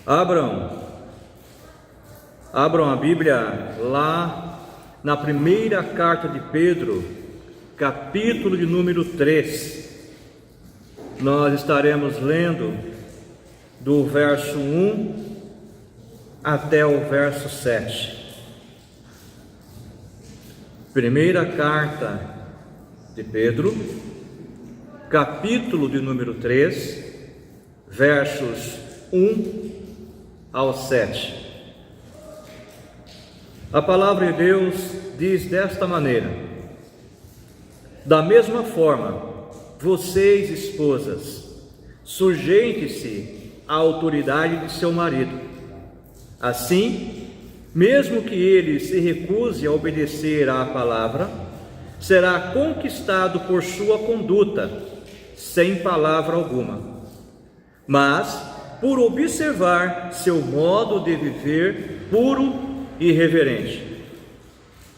Abram a Bíblia lá na primeira carta de Pedro, capítulo de número 3. Nós estaremos lendo do verso 1 até o verso 7. Primeira carta de Pedro, capítulo de número 3, versos 1 ao 7. A palavra de Deus diz desta maneira: da mesma forma, vocês, esposas, sujeitem-se à autoridade de seu marido. Assim, mesmo que ele se recuse a obedecer à palavra, será conquistado por sua conduta, sem palavra alguma. Mas, por observar seu modo de viver puro e reverente.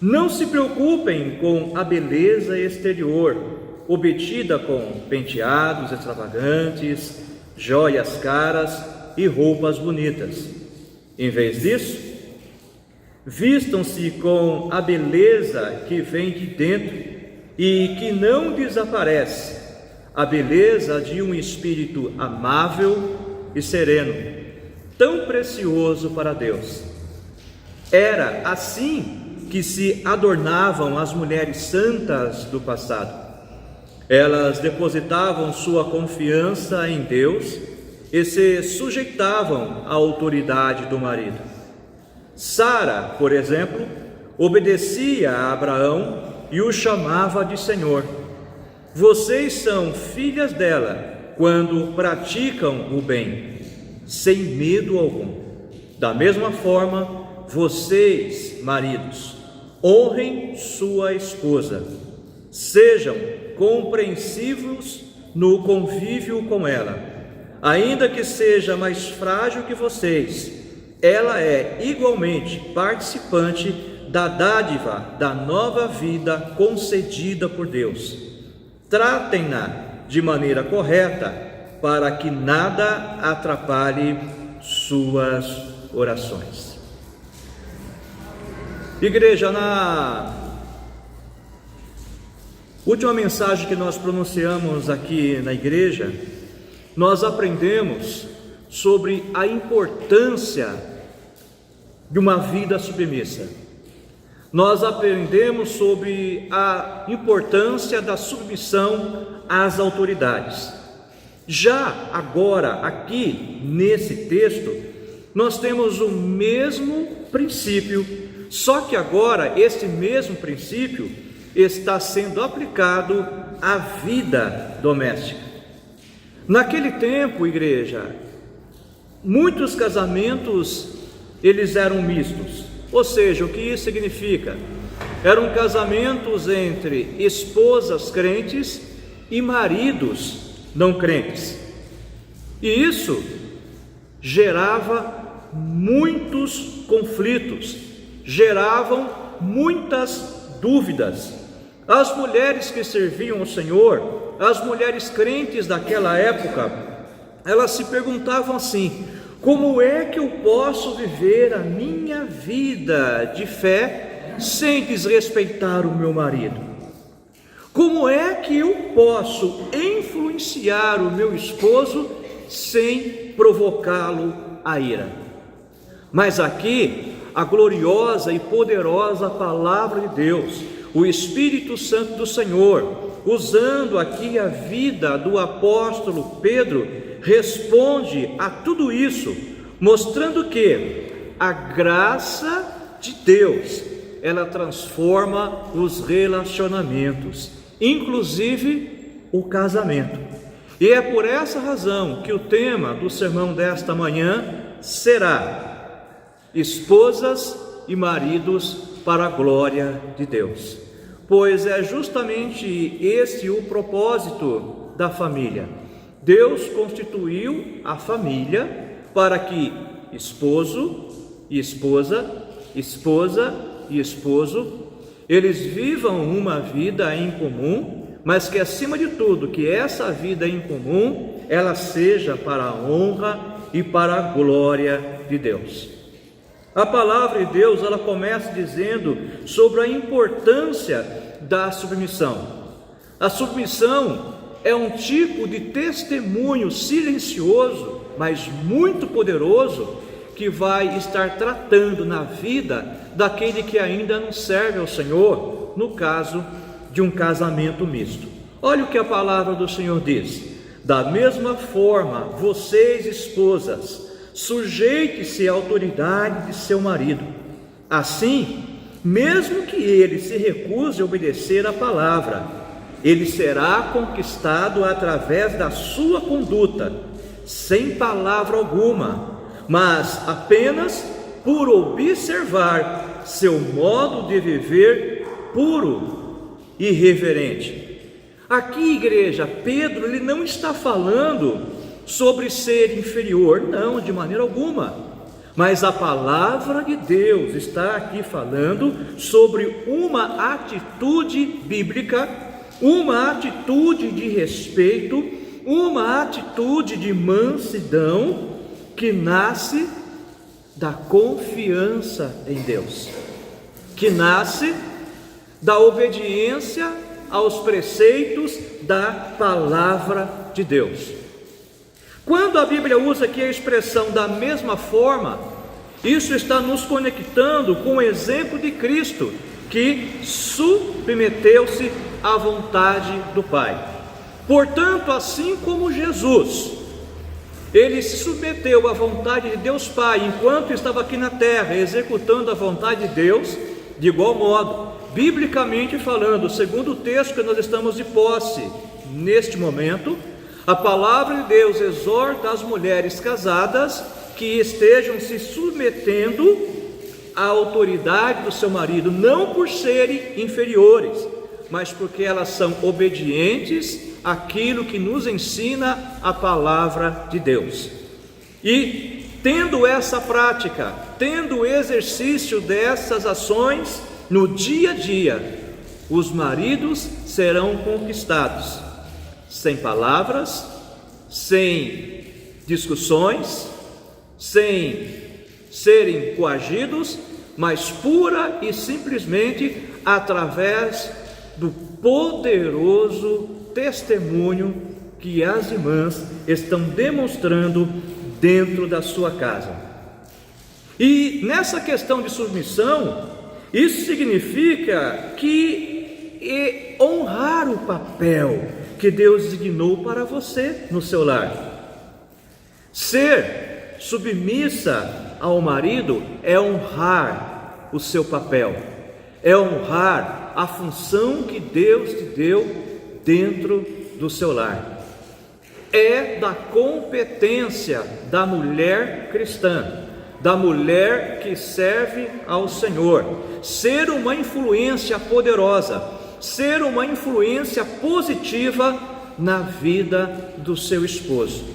Não se preocupem com a beleza exterior, obtida com penteados extravagantes, joias caras e roupas bonitas. Em vez disso, vistam-se com a beleza que vem de dentro e que não desaparece, a beleza de um espírito amável e sereno, tão precioso para Deus. Era assim que se adornavam as mulheres santas do passado. Elas depositavam sua confiança em Deus e se sujeitavam à autoridade do marido. Sara, por exemplo, obedecia a Abraão e o chamava de Senhor. Vocês são filhas dela quando praticam o bem, sem medo algum. Da mesma forma, vocês, maridos, honrem sua esposa, sejam compreensivos no convívio com ela. Ainda que seja mais frágil que vocês, ela é igualmente participante da dádiva da nova vida concedida por Deus. Tratem-na de maneira correta, para que nada atrapalhe suas orações. Igreja, na última mensagem que nós pronunciamos aqui na igreja, nós aprendemos sobre a importância de uma vida submissa. Nós aprendemos sobre a importância da submissão às autoridades. Já agora, aqui nesse texto, nós temos o mesmo princípio, só que agora esse mesmo princípio está sendo aplicado à vida doméstica. Naquele tempo, igreja, muitos casamentos eles eram mistos. Ou seja, o que isso significa? Eram casamentos entre esposas crentes e maridos não crentes. E isso gerava muitos conflitos, geravam muitas dúvidas. As mulheres que serviam ao Senhor, as mulheres crentes daquela época, elas se perguntavam assim: como é que eu posso viver a minha vida de fé sem desrespeitar o meu marido? Como é que eu posso influenciar o meu esposo sem provocá-lo à ira? Mas aqui, a gloriosa e poderosa palavra de Deus, o Espírito Santo do Senhor, usando aqui a vida do apóstolo Pedro, responde a tudo isso, mostrando que a graça de Deus, ela transforma os relacionamentos, inclusive o casamento. E é por essa razão que o tema do sermão desta manhã será: esposas e maridos para a glória de Deus. Pois é justamente esse o propósito da família. Deus constituiu a família para que esposo e esposa, esposa e esposo, eles vivam uma vida em comum, mas que acima de tudo, que essa vida em comum, ela seja para a honra e para a glória de Deus. A palavra de Deus, ela começa dizendo sobre a importância da submissão. A submissão é um tipo de testemunho silencioso, mas muito poderoso, que vai estar tratando na vida daquele que ainda não serve ao Senhor, no caso de um casamento misto. Olha o que a palavra do Senhor diz: da mesma forma, vocês, esposas, sujeite-se à autoridade de seu marido. Assim, mesmo que ele se recuse a obedecer à palavra, ele será conquistado através da sua conduta, sem palavra alguma, mas apenas por observar seu modo de viver puro e reverente. Aqui, igreja, Pedro, ele não está falando sobre ser inferior, não, de maneira alguma, mas a palavra de Deus está aqui falando sobre uma atitude bíblica, uma atitude de respeito, uma atitude de mansidão que nasce da confiança em Deus, que nasce da obediência aos preceitos da palavra de Deus. Quando a Bíblia usa aqui a expressão da mesma forma, isso está nos conectando com o exemplo de Cristo, que submeteu-se à vontade do Pai. Portanto, assim como Jesus, ele se submeteu à vontade de Deus Pai, enquanto estava aqui na terra, executando a vontade de Deus, de igual modo, biblicamente falando, segundo o texto que nós estamos de posse neste momento, a palavra de Deus exorta as mulheres casadas que estejam se submetendo à autoridade do seu marido, não por serem inferiores, mas porque elas são obedientes àquilo que nos ensina a palavra de Deus. E tendo essa prática, tendo o exercício dessas ações no dia a dia, os maridos serão conquistados, sem palavras, sem discussões, sem serem coagidos, mas pura e simplesmente através do poderoso testemunho que as irmãs estão demonstrando dentro da sua casa. E nessa questão de submissão, isso significa que honrar o papel que Deus designou para você no seu lar. Ser submissa ao marido é honrar o seu papel, é honrar a função que Deus te deu dentro do seu lar. É da competência da mulher cristã, da mulher que serve ao Senhor, ser uma influência poderosa, ser uma influência positiva na vida do seu esposo.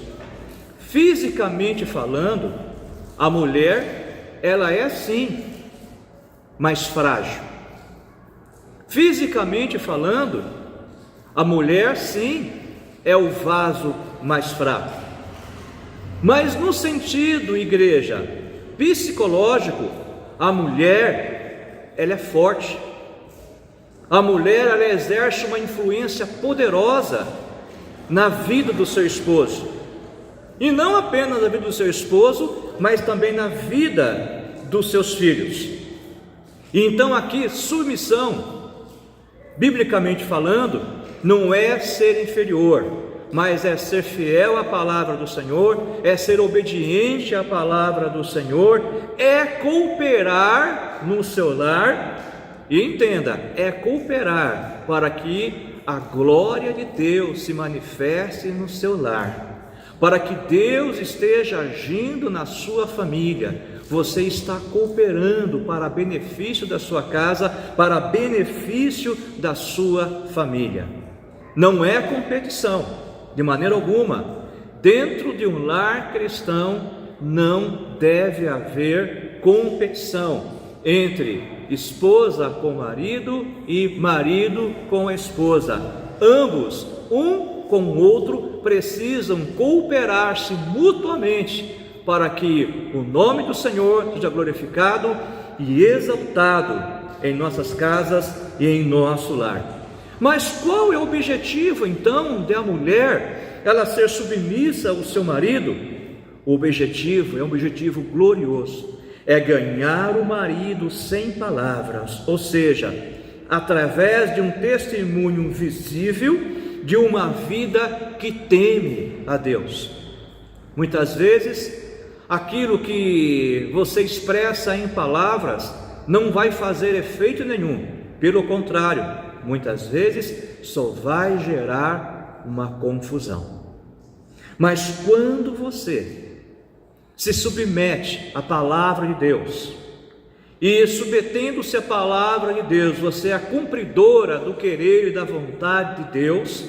Fisicamente falando, a mulher, ela é sim mais frágil. Fisicamente falando, a mulher sim é o vaso mais fraco. Mas no sentido, igreja, psicológico, a mulher, ela é forte. A mulher, ela exerce uma influência poderosa na vida do seu esposo. E não apenas na vida do seu esposo, mas também na vida dos seus filhos. E então aqui, submissão, biblicamente falando, não é ser inferior, mas é ser fiel à palavra do Senhor, é ser obediente à palavra do Senhor, é cooperar no seu lar. E entenda, é cooperar para que a glória de Deus se manifeste no seu lar, para que Deus esteja agindo na sua família. Você está cooperando para benefício da sua casa, para benefício da sua família. Não é competição, de maneira alguma. Dentro de um lar cristão não deve haver competição entre esposa com marido e marido com a esposa. Ambos, um com o outro, precisam cooperar-se mutuamente para que o nome do Senhor seja glorificado e exaltado em nossas casas e em nosso lar. Mas qual é o objetivo então da mulher ela ser submissa ao seu marido? O objetivo é um objetivo glorioso, é ganhar o marido sem palavras, ou seja, através de um testemunho visível de uma vida que teme a Deus. Muitas vezes, aquilo que você expressa em palavras não vai fazer efeito nenhum, pelo contrário, muitas vezes só vai gerar uma confusão. Mas quando você se submete à palavra de Deus, e submetendo-se à palavra de Deus, você é a cumpridora do querer e da vontade de Deus,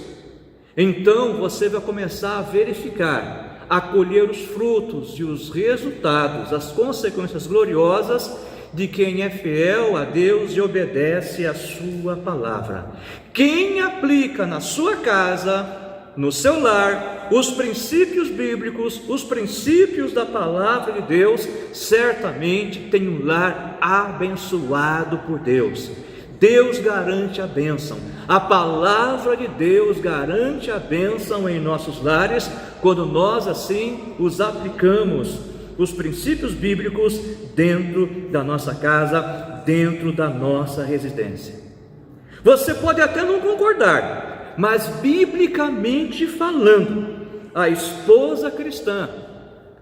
então você vai começar a verificar, a colher os frutos e os resultados, as consequências gloriosas de quem é fiel a Deus e obedece a sua palavra. Quem aplica na sua casa, no seu lar, os princípios bíblicos, os princípios da palavra de Deus, certamente tem um lar abençoado por Deus. Deus garante a bênção, a palavra de Deus garante a bênção em nossos lares, quando nós assim os aplicamos, os princípios bíblicos dentro da nossa casa, dentro da nossa residência. Você pode até não concordar, mas biblicamente falando, a esposa cristã,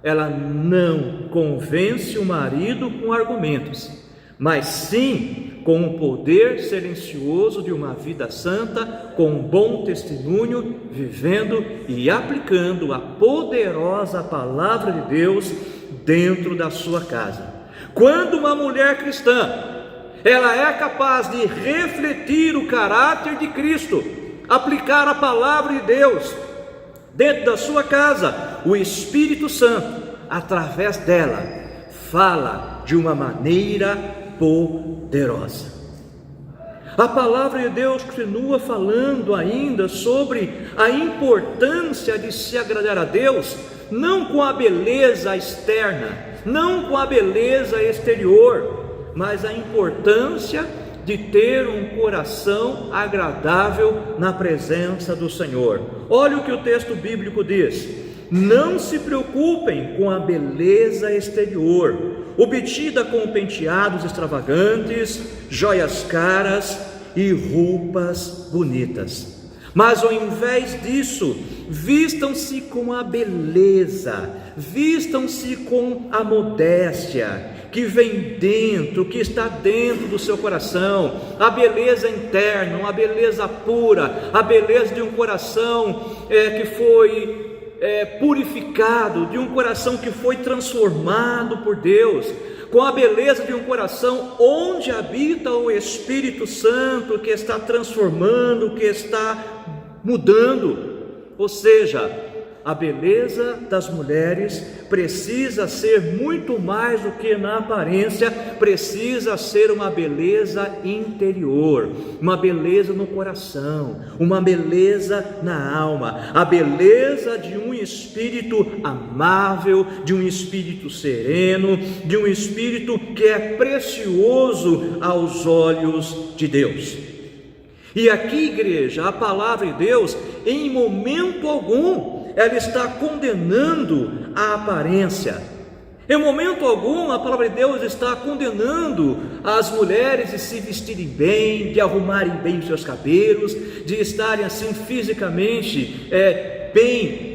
ela não convence o marido com argumentos, mas sim com o poder silencioso de uma vida santa, com um bom testemunho, vivendo e aplicando a poderosa palavra de Deus dentro da sua casa. Quando uma mulher cristã, ela é capaz de refletir o caráter de Cristo, aplicar a palavra de Deus dentro da sua casa, o Espírito Santo, através dela, fala de uma maneira poderosa. A palavra de Deus continua falando ainda sobre a importância de se agradar a Deus, não com a beleza externa, não com a beleza exterior, mas a importância de ter um coração agradável na presença do Senhor. Olha o que o texto bíblico diz: não se preocupem com a beleza exterior, obtida com penteados extravagantes, joias caras e roupas bonitas, mas ao invés disso, vistam-se com a beleza, vistam-se com a modéstia que vem dentro, que está dentro do seu coração, a beleza interna, uma beleza pura, a beleza de um coração que foi purificado, de um coração que foi transformado por Deus, com a beleza de um coração onde habita o Espírito Santo, que está transformando, que está mudando. Ou seja, a beleza das mulheres precisa ser muito mais do que na aparência, precisa ser uma beleza interior, uma beleza no coração, uma beleza na alma, a beleza de um espírito amável, de um espírito sereno, de um espírito que é precioso aos olhos de Deus. E aqui, igreja, a palavra de Deus, em momento algum, ela está condenando a aparência. Em momento algum, a palavra de Deus está condenando as mulheres de se vestirem bem, de arrumarem bem os seus cabelos, de estarem assim fisicamente bem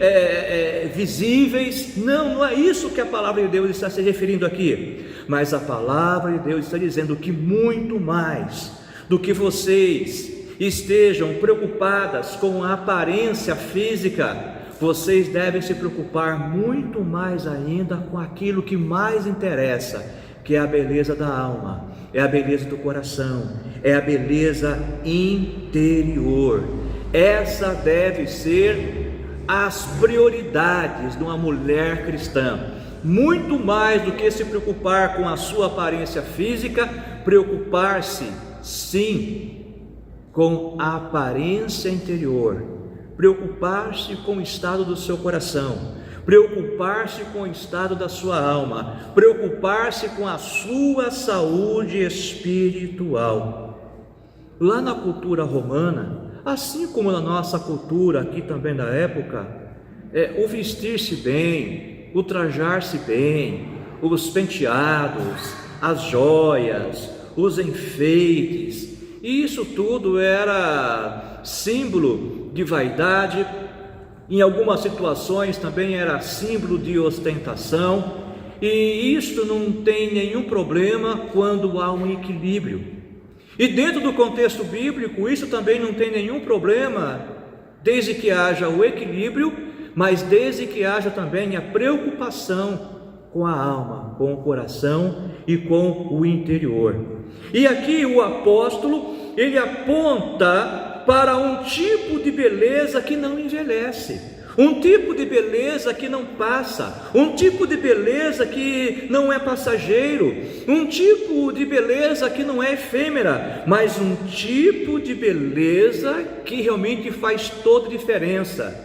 visíveis. Não é isso que a palavra de Deus está se referindo aqui. Mas a palavra de Deus está dizendo que muito mais do que vocês estejam preocupadas com a aparência física, vocês devem se preocupar muito mais ainda com aquilo que mais interessa, que é a beleza da alma, é a beleza do coração, é a beleza interior. Essa deve ser as prioridades de uma mulher cristã, muito mais do que se preocupar com a sua aparência física, preocupar-se sim com a aparência interior, preocupar-se com o estado do seu coração, preocupar-se com o estado da sua alma, preocupar-se com a sua saúde espiritual. Lá na cultura romana, assim como na nossa cultura aqui também da época, o vestir-se bem, o trajar-se bem, os penteados, as joias, os enfeites, isso tudo era símbolo de vaidade. Em algumas situações também era símbolo de ostentação, e isto não tem nenhum problema quando há um equilíbrio. E dentro do contexto bíblico, isso também não tem nenhum problema, desde que haja o equilíbrio, mas desde que haja também a preocupação com a alma, com o coração e com o interior. E aqui o apóstolo, ele aponta para um tipo de beleza que não envelhece, um tipo de beleza que não passa, um tipo de beleza que não é passageiro, um tipo de beleza que não é efêmera, mas um tipo de beleza que realmente faz toda a diferença.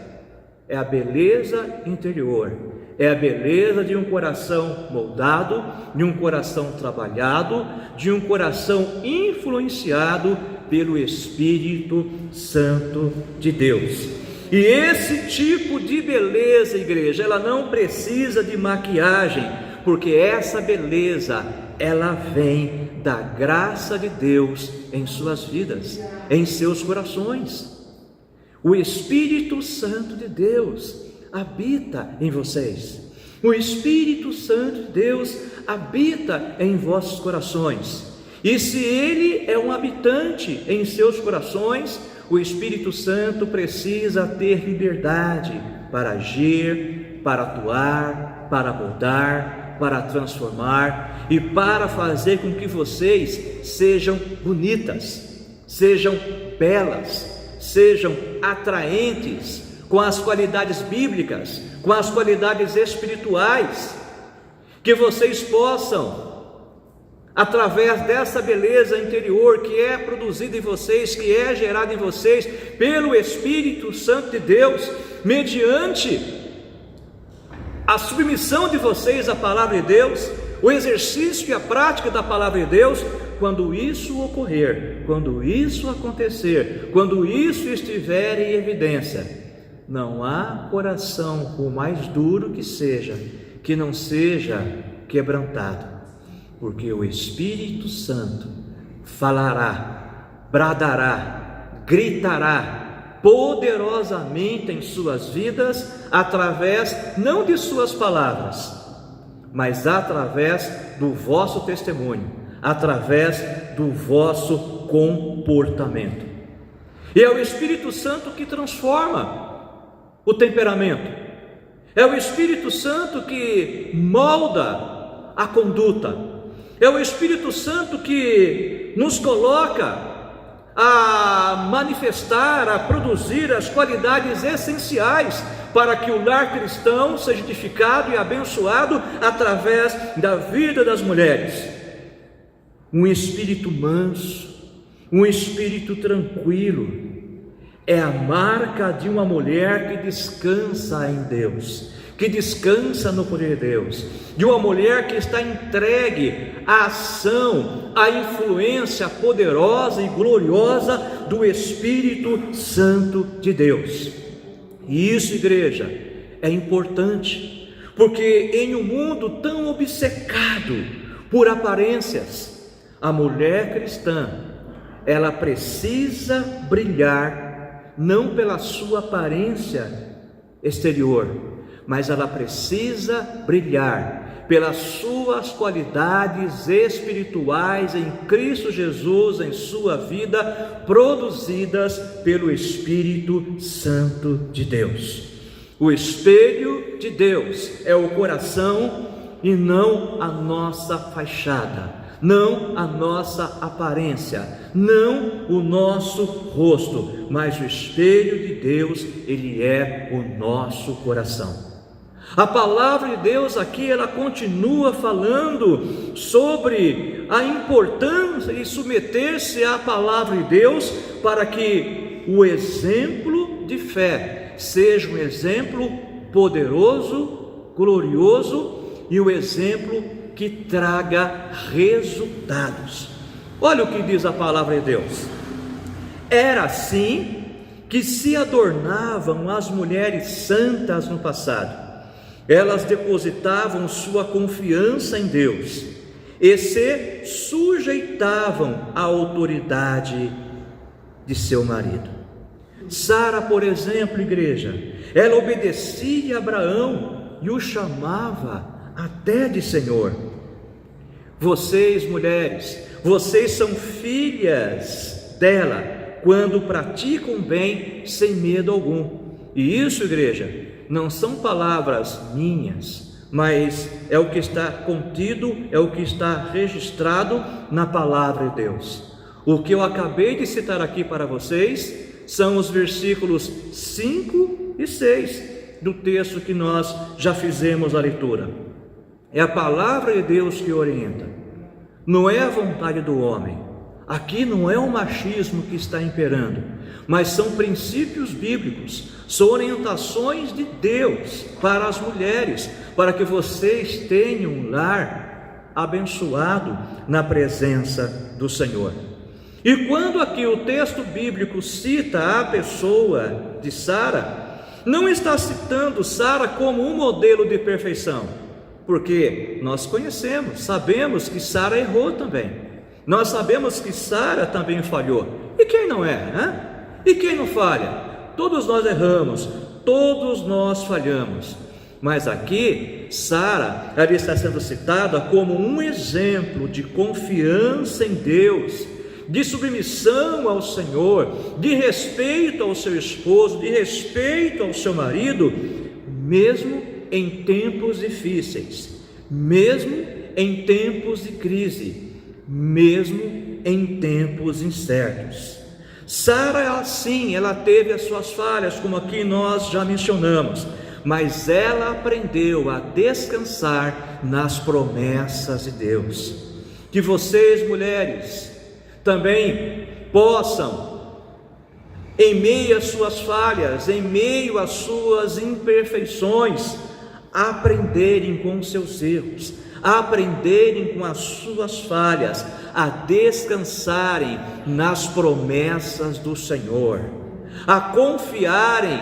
É a beleza interior, é a beleza de um coração moldado, de um coração trabalhado, de um coração influenciado pelo Espírito Santo de Deus. E esse tipo de beleza, igreja, ela não precisa de maquiagem, porque essa beleza, ela vem da graça de Deus em suas vidas, em seus corações. O Espírito Santo de Deus habita em vocês. O Espírito Santo de Deus habita em vossos corações. E se Ele é um habitante em seus corações, o Espírito Santo precisa ter liberdade para agir, para atuar, para moldar, para transformar e para fazer com que vocês sejam bonitas, sejam belas, sejam atraentes, com as qualidades bíblicas, com as qualidades espirituais, que vocês possam, através dessa beleza interior que é produzida em vocês, que é gerada em vocês pelo Espírito Santo de Deus, mediante a submissão de vocês à palavra de Deus, o exercício e a prática da palavra de Deus, quando isso ocorrer, quando isso acontecer, quando isso estiver em evidência, não há coração, por mais duro que não seja quebrantado, porque o Espírito Santo falará, bradará, gritará poderosamente em suas vidas, através não de suas palavras, mas através do vosso testemunho, através do vosso comportamento. E é o Espírito Santo que transforma o temperamento, é o Espírito Santo que molda a conduta, é o Espírito Santo que nos coloca a manifestar, a produzir as qualidades essenciais para que o lar cristão seja edificado e abençoado através da vida das mulheres. Um espírito manso, um espírito tranquilo, é a marca de uma mulher que descansa em Deus, que descansa no poder de Deus, de uma mulher que está entregue à ação, à influência poderosa e gloriosa do Espírito Santo de Deus. E isso, igreja, é importante, porque em um mundo tão obcecado por aparências, a mulher cristã, ela precisa brilhar, não pela sua aparência exterior, mas ela precisa brilhar pelas suas qualidades espirituais em Cristo Jesus, em sua vida, produzidas pelo Espírito Santo de Deus. O espelho de Deus é o coração e não a nossa fachada, não a nossa aparência, não o nosso rosto, mas o espelho de Deus, ele é o nosso coração. A palavra de Deus aqui, ela continua falando sobre a importância de submeter-se à palavra de Deus, para que o exemplo de fé seja um exemplo poderoso glorioso e o exemplo que traga resultados. Olha o que diz a palavra de Deus: era assim que se adornavam as mulheres santas no passado. Elas depositavam sua confiança em Deus e se sujeitavam à autoridade de seu marido. Sara, por exemplo, igreja, ela obedecia a Abraão e o chamava até de Senhor. Vocês, mulheres, vocês são filhas dela quando praticam bem sem medo algum. E isso, igreja, não são palavras minhas, mas é o que está contido, é o que está registrado na palavra de Deus. O que eu acabei de citar aqui para vocês são os versículos 5 e 6 do texto que nós já fizemos a leitura. É a palavra de Deus que orienta, não é a vontade do homem. Aqui não é o machismo que está imperando, mas são princípios bíblicos, são orientações de Deus para as mulheres, para que vocês tenham um lar abençoado na presença do Senhor. E quando aqui o texto bíblico cita a pessoa de Sara, não está citando Sara como um modelo de perfeição, porque nós conhecemos, sabemos que Sara errou também, nós sabemos que Sara também falhou. E quem não erra, né? E quem não falha? Todos nós erramos, todos nós falhamos. Mas aqui, Sara, ela está sendo citada como um exemplo de confiança em Deus, de submissão ao Senhor, de respeito ao seu esposo, de respeito ao seu marido, mesmo em tempos difíceis, mesmo em tempos de crise, mesmo em tempos incertos. Sara, sim, ela teve as suas falhas, como aqui nós já mencionamos, mas ela aprendeu a descansar nas promessas de Deus. Que vocês, mulheres, também possam, em meio às suas falhas, em meio às suas imperfeições, aprenderem com seus erros, aprenderem com as suas falhas, a descansarem nas promessas do Senhor, a confiarem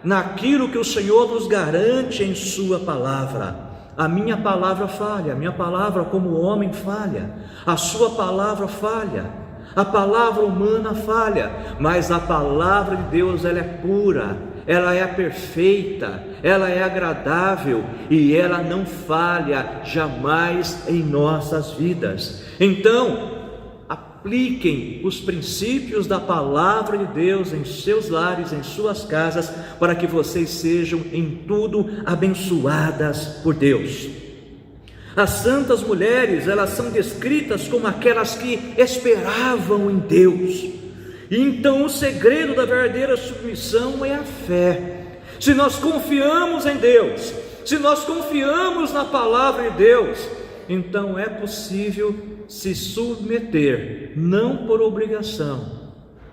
naquilo que o Senhor nos garante em sua palavra. A minha palavra falha, a minha palavra como homem falha, a sua palavra falha, a palavra humana falha, mas a palavra de Deus, ela é pura, ela é perfeita, ela é agradável e ela não falha jamais em nossas vidas. Então, apliquem os princípios da palavra de Deus em seus lares, em suas casas, para que vocês sejam em tudo abençoadas por Deus. As santas mulheres, elas são descritas como aquelas que esperavam em Deus. Então o segredo da verdadeira submissão é a fé. Se nós confiamos em Deus, se nós confiamos na palavra de Deus, então é possível se submeter, não por obrigação,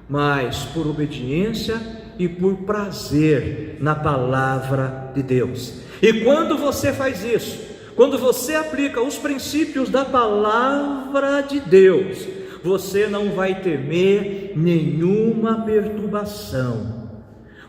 mas por obediência e por prazer na palavra de Deus. E quando você faz isso, quando você aplica os princípios da palavra de Deus, você não vai temer nenhuma perturbação,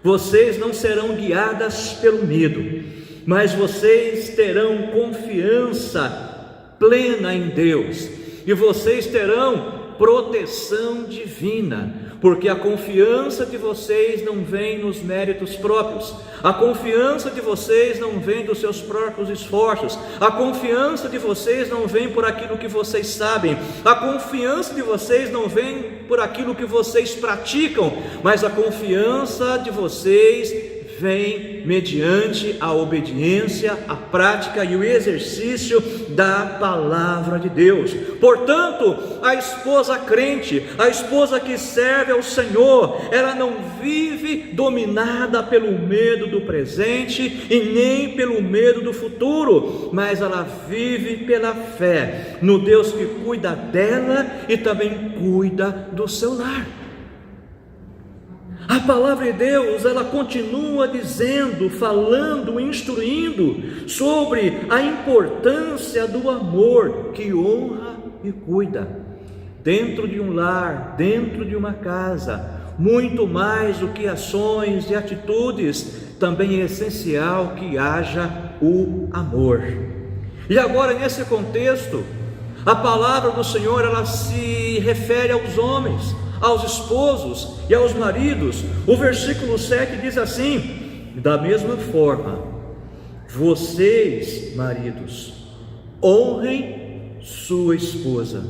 vocês não serão guiadas pelo medo, mas vocês terão confiança plena em Deus, e vocês terão proteção divina, porque a confiança de vocês não vem nos méritos próprios, a confiança de vocês não vem dos seus próprios esforços, a confiança de vocês não vem por aquilo que vocês sabem, a confiança de vocês não vem por aquilo que vocês praticam, mas a confiança de vocês vem mediante a obediência, a prática e o exercício da palavra de Deus. Portanto, a esposa crente, a esposa que serve ao Senhor, ela não vive dominada pelo medo do presente e nem pelo medo do futuro, mas ela vive pela fé no Deus que cuida dela e também cuida do seu lar. A palavra de Deus, ela continua dizendo, falando, instruindo sobre a importância do amor que honra e cuida. Dentro de um lar, dentro de uma casa, muito mais do que ações e atitudes, também é essencial que haja o amor. E agora, nesse contexto, a palavra do Senhor, ela se refere aos homens, aos esposos e aos maridos. O versículo 7 diz assim: da mesma forma, vocês, maridos, honrem sua esposa,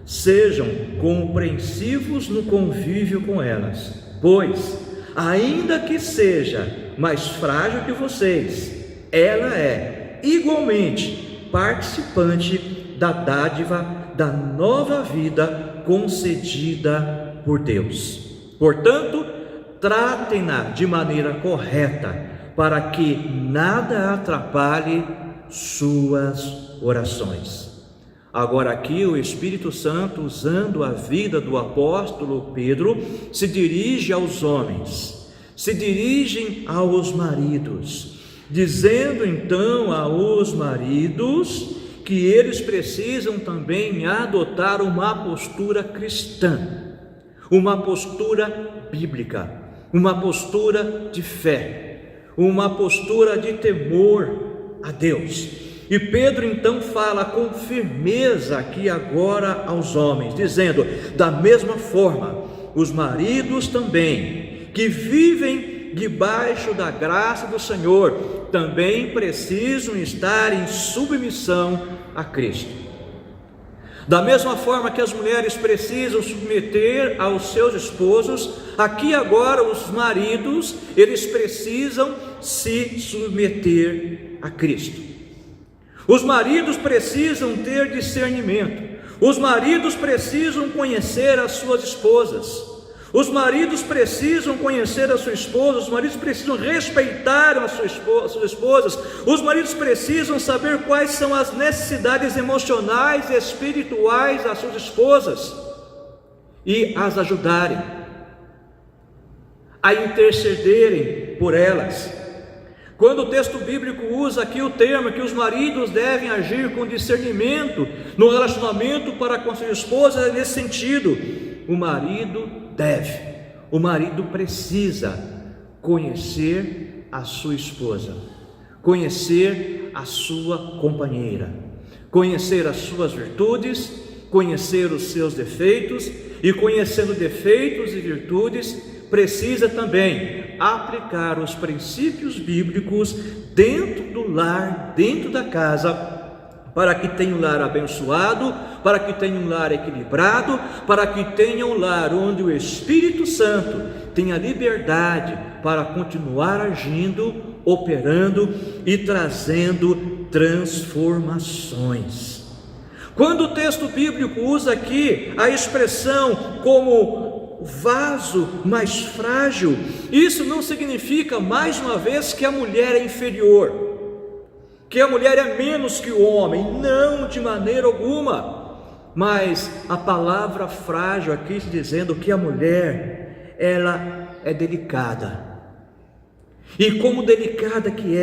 sejam compreensivos no convívio com elas, pois, ainda que seja mais frágil que vocês, ela é igualmente participante da dádiva da nova vida concedida por Deus. Portanto, tratem-na de maneira correta, para que nada atrapalhe suas orações. Agora aqui o Espírito Santo, usando a vida do apóstolo Pedro, se dirige aos homens, se dirigem aos maridos, dizendo então aos maridos que eles precisam também adotar uma postura cristã, uma postura bíblica, uma postura de fé, uma postura de temor a Deus. E Pedro então fala com firmeza aqui agora aos homens, dizendo: da mesma forma, os maridos também, que vivem debaixo da graça do Senhor, também precisam estar em submissão a Cristo. Da mesma forma que as mulheres precisam submeter aos seus esposos, aqui agora os maridos, eles precisam se submeter a Cristo. Os maridos precisam ter discernimento, os maridos precisam conhecer as suas esposas, os maridos precisam conhecer a sua esposa, os maridos precisam respeitar as suas esposas, os maridos precisam saber quais são as necessidades emocionais e espirituais das suas esposas e as ajudarem, a intercederem por elas. Quando o texto bíblico usa aqui o termo que os maridos devem agir com discernimento no relacionamento para com sua esposa, é nesse sentido: o marido precisa conhecer a sua esposa, conhecer a sua companheira, conhecer as suas virtudes, conhecer os seus defeitos, e conhecendo defeitos e virtudes, precisa também aplicar os princípios bíblicos dentro do lar, dentro da casa, para que tenha um lar abençoado, para que tenha um lar equilibrado, para que tenha um lar onde o Espírito Santo tenha liberdade para continuar agindo, operando e trazendo transformações. Quando o texto bíblico usa aqui a expressão como vaso mais frágil, isso não significa, mais uma vez, que a mulher é inferior, que a mulher é menos que o homem, não, de maneira alguma. Mas a palavra frágil aqui está dizendo que a mulher, ela é delicada, e como delicada que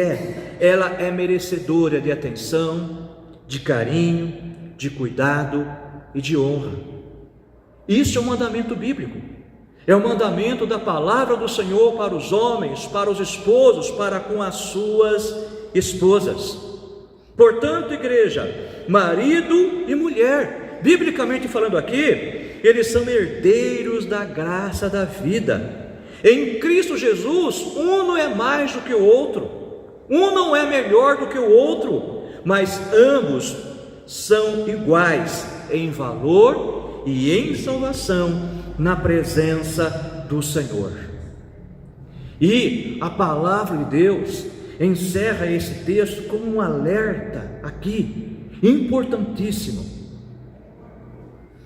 ela é merecedora de atenção, de carinho, de cuidado e de honra. Isso é um mandamento bíblico, é um mandamento da palavra do Senhor para os homens, para os esposos, para com as suas esposas. Portanto, igreja, marido e mulher, biblicamente falando aqui, eles são herdeiros da graça da vida. Em Cristo Jesus, um não é mais do que o outro, um não é melhor do que o outro, mas ambos são iguais em valor e em salvação na presença do Senhor. E a palavra de Deus encerra esse texto como um alerta aqui, importantíssimo.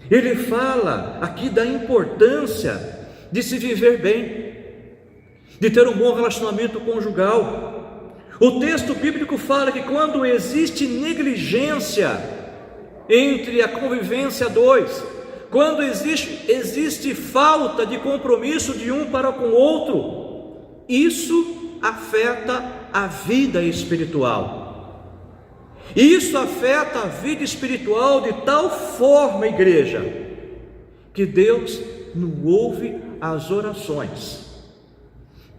Ele fala aqui da importância de se viver bem, de ter um bom relacionamento conjugal. O texto bíblico fala que quando existe negligência entre a convivência a dois, quando existe falta de compromisso de um para com o outro, isso afeta a vida espiritual. Isso afeta a vida espiritual de tal forma, igreja, que Deus não ouve as orações.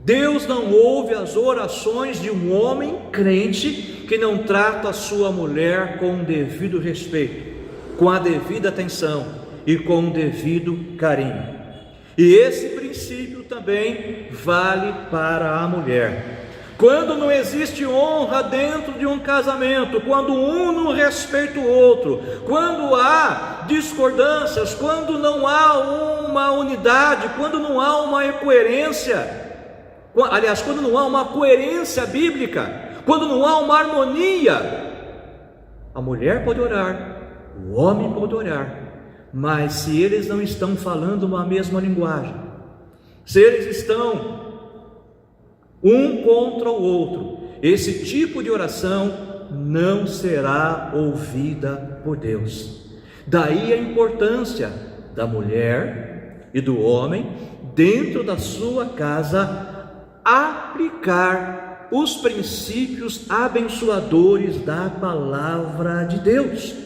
Deus não ouve as orações de um homem crente que não trata a sua mulher com o devido respeito, com a devida atenção e com o devido carinho. E esse princípio também vale para a mulher. Quando não existe honra dentro de um casamento, quando um não respeita o outro, quando há discordâncias, quando não há uma unidade, quando não há uma coerência, aliás, quando não há uma coerência bíblica, quando não há uma harmonia, a mulher pode orar, o homem pode orar, mas se eles não estão falando uma mesma linguagem, se eles estão um contra o outro, esse tipo de oração não será ouvida por Deus. Daí a importância da mulher e do homem, dentro da sua casa, aplicar os princípios abençoadores da palavra de Deus.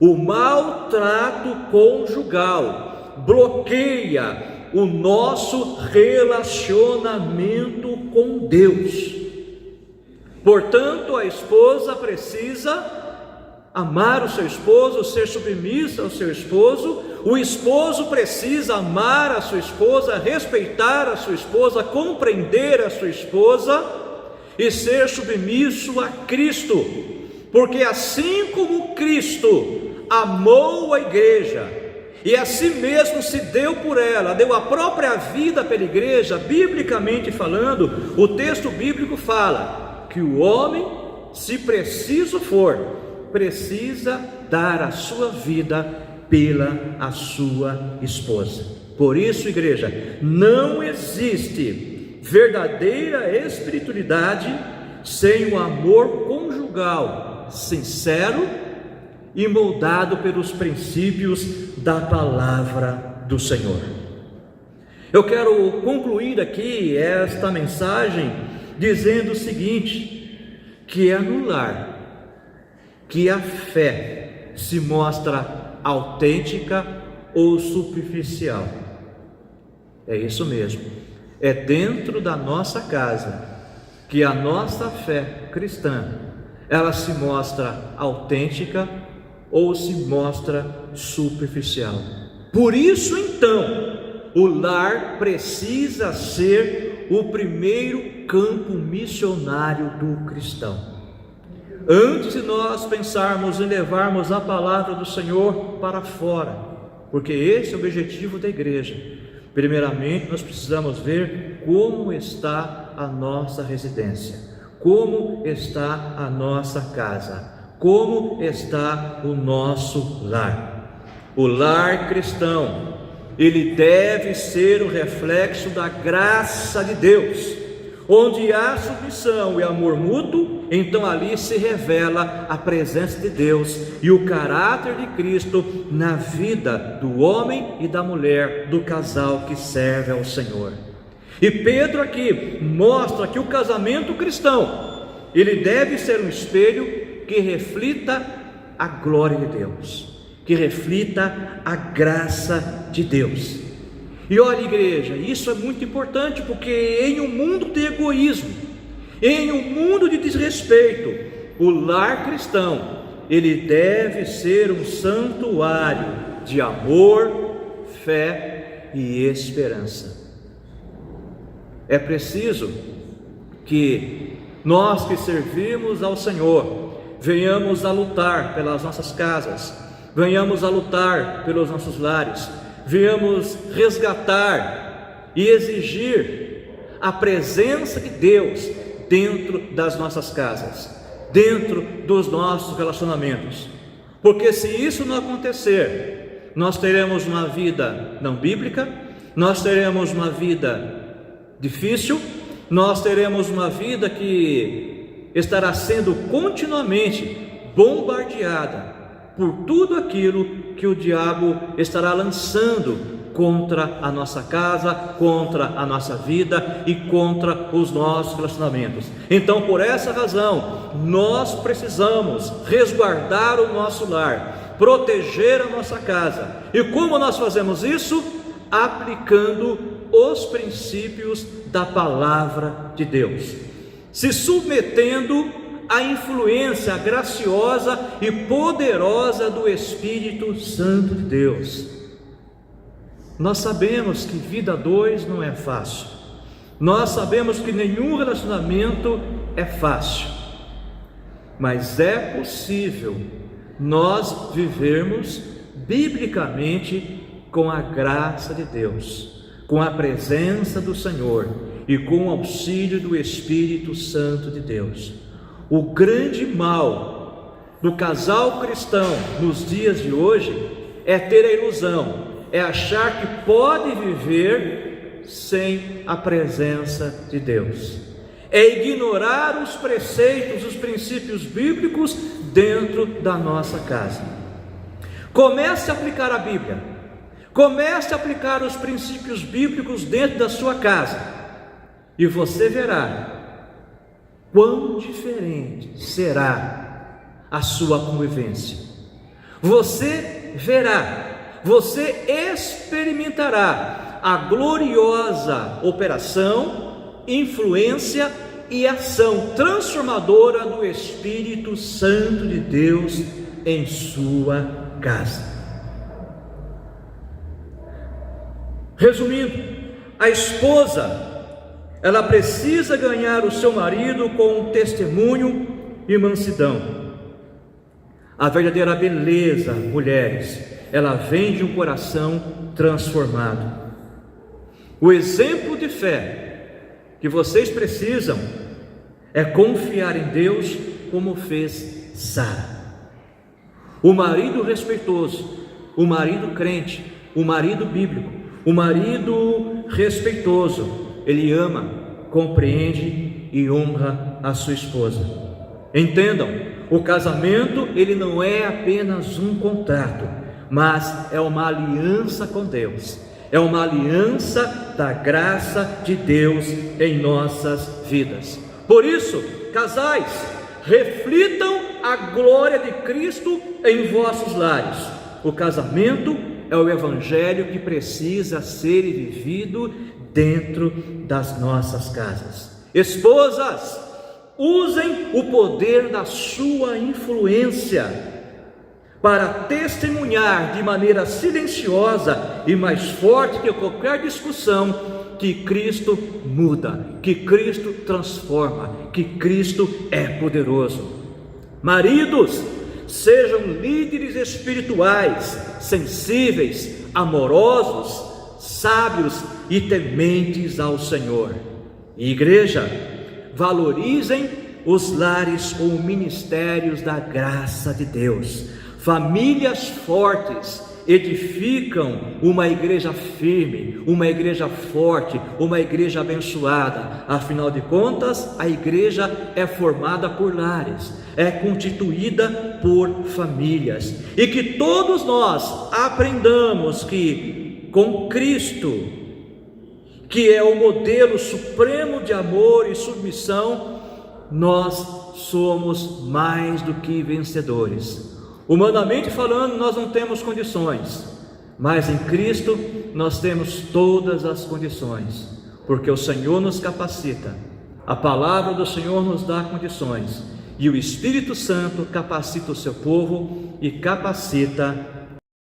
O maltrato conjugal bloqueia o nosso relacionamento com Deus. Portanto, a esposa precisa amar o seu esposo, ser submissa ao seu esposo. O esposo precisa amar a sua esposa, respeitar a sua esposa, compreender a sua esposa e ser submisso a Cristo. Porque assim como Cristo amou a igreja e a si mesmo se deu por ela, deu a própria vida pela igreja, biblicamente falando, o texto bíblico fala que o homem, se preciso for, precisa dar a sua vida pela a sua esposa. Por isso, igreja, não existe verdadeira espiritualidade sem o amor conjugal sincero e moldado pelos princípios da palavra do Senhor. Eu quero concluir aqui esta mensagem dizendo o seguinte, que é no lar que a fé se mostra autêntica ou superficial. É isso mesmo, é dentro da nossa casa que a nossa fé cristã, ela se mostra autêntica ou se mostra superficial. Por isso então, o lar precisa ser o primeiro campo missionário do cristão. Antes de nós pensarmos em levarmos a palavra do Senhor para fora, porque esse é o objetivo da igreja, primeiramente nós precisamos ver como está a nossa residência, como está a nossa casa, como está o nosso lar. O lar cristão, ele deve ser o reflexo da graça de Deus. Onde há submissão e amor mútuo, então ali se revela a presença de Deus e o caráter de Cristo na vida do homem e da mulher, do casal que serve ao Senhor. E Pedro aqui mostra que o casamento cristão, ele deve ser um espelho que reflita a glória de Deus, que reflita a graça de Deus. E olha, igreja, isso é muito importante, porque em um mundo de egoísmo, em um mundo de desrespeito, o lar cristão, ele deve ser um santuário de amor, fé e esperança. É preciso que nós que servimos ao Senhor venhamos a lutar pelas nossas casas, venhamos a lutar pelos nossos lares, venhamos resgatar e exigir a presença de Deus dentro das nossas casas, dentro dos nossos relacionamentos, porque se isso não acontecer, nós teremos uma vida não bíblica, nós teremos uma vida difícil, nós teremos uma vida que estará sendo continuamente bombardeada por tudo aquilo que o diabo estará lançando contra a nossa casa, contra a nossa vida e contra os nossos relacionamentos. Então, por essa razão, nós precisamos resguardar o nosso lar, proteger a nossa casa. E como nós fazemos isso? Aplicando os princípios da palavra de Deus, se submetendo à influência graciosa e poderosa do Espírito Santo de Deus. Nós sabemos que vida a dois não é fácil, nós sabemos que nenhum relacionamento é fácil, mas é possível nós vivermos biblicamente com a graça de Deus, com a presença do Senhor e com o auxílio do Espírito Santo de Deus. O grande mal do casal cristão nos dias de hoje é ter a ilusão, é achar que pode viver sem a presença de Deus, é ignorar os preceitos, os princípios bíblicos dentro da nossa casa. Comece a aplicar a Bíblia, comece a aplicar os princípios bíblicos dentro da sua casa, e você verá quão diferente será a sua convivência. Você verá, você experimentará a gloriosa operação, influência e ação transformadora do Espírito Santo de Deus em sua casa. Resumindo, a esposa, ela precisa ganhar o seu marido com testemunho e mansidão. A verdadeira beleza, mulheres, ela vem de um coração transformado. O exemplo de fé que vocês precisam é confiar em Deus como fez Sara. O marido respeitoso, o marido crente, o marido bíblico, o marido respeitoso, ele ama, compreende e honra a sua esposa. Entendam, o casamento ele não é apenas um contrato, mas é uma aliança com Deus, é uma aliança da graça de Deus em nossas vidas. Por isso, casais, reflitam a glória de Cristo em vossos lares. O casamento é o evangelho que precisa ser vivido dentro das nossas casas. Esposas, usem o poder da sua influência para testemunhar de maneira silenciosa e mais forte que qualquer discussão que Cristo muda, que Cristo transforma, que Cristo é poderoso. Maridos, sejam líderes espirituais, sensíveis, amorosos, sábios e tementes ao Senhor. Igreja, valorizem os lares ou ministérios da graça de Deus. Famílias fortes edificam uma igreja firme, uma igreja forte, uma igreja abençoada. Afinal de contas, a igreja é formada por lares, é constituída por famílias. E que todos nós aprendamos que com Cristo, que é o modelo supremo de amor e submissão, nós somos mais do que vencedores. Humanamente falando, nós não temos condições, mas em Cristo nós temos todas as condições, porque o Senhor nos capacita, a palavra do Senhor nos dá condições, e o Espírito Santo capacita o seu povo e capacita